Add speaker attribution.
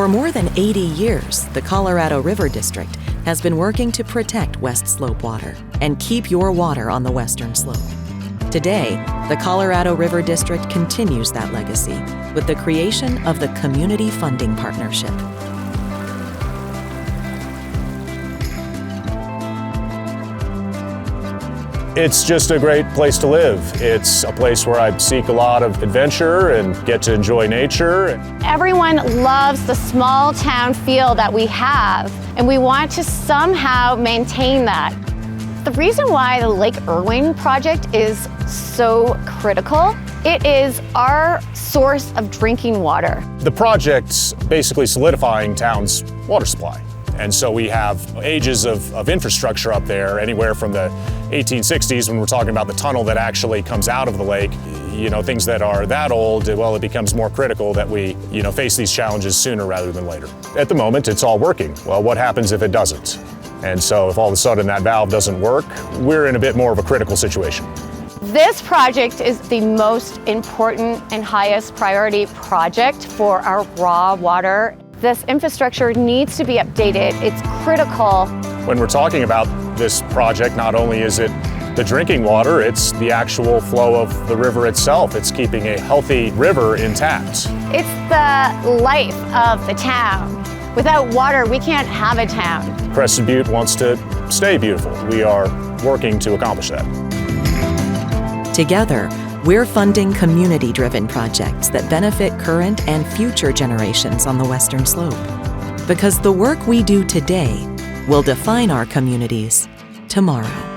Speaker 1: For more than 80 years, the Colorado River District has been working to protect West Slope water and keep your water on the western slope. Today, the Colorado River District continues that legacy with the creation of the Community Funding Partnership.
Speaker 2: It's just a great place to live. It's a place where I seek a lot of adventure and get to enjoy nature.
Speaker 3: Everyone loves the small town feel that we have, and we want to somehow maintain that. The reason why the Lake Irwin project is so critical, it is our source of drinking water.
Speaker 2: The project's basically solidifying town's water supply. And so we have ages of infrastructure up there, anywhere from the 1860s when we're talking about the tunnel that actually comes out of the lake. You know, things that are that old, well, it becomes more critical that we, face these challenges sooner rather than later. At the moment, it's all working. Well, what happens if it doesn't? And so if all of a sudden that valve doesn't work, we're in a bit more of a critical situation.
Speaker 3: This project is the most important and highest priority project for our raw water. This infrastructure needs to be updated. It's critical.
Speaker 2: When we're talking about this project, not only is it the drinking water, it's the actual flow of the river itself. It's keeping a healthy river intact.
Speaker 3: It's the life of the town. Without water, we can't have a town.
Speaker 2: Crested Butte wants to stay beautiful. We are working to accomplish that.
Speaker 1: Together, we're funding community-driven projects that benefit current and future generations on the Western Slope. Because the work we do today will define our communities tomorrow.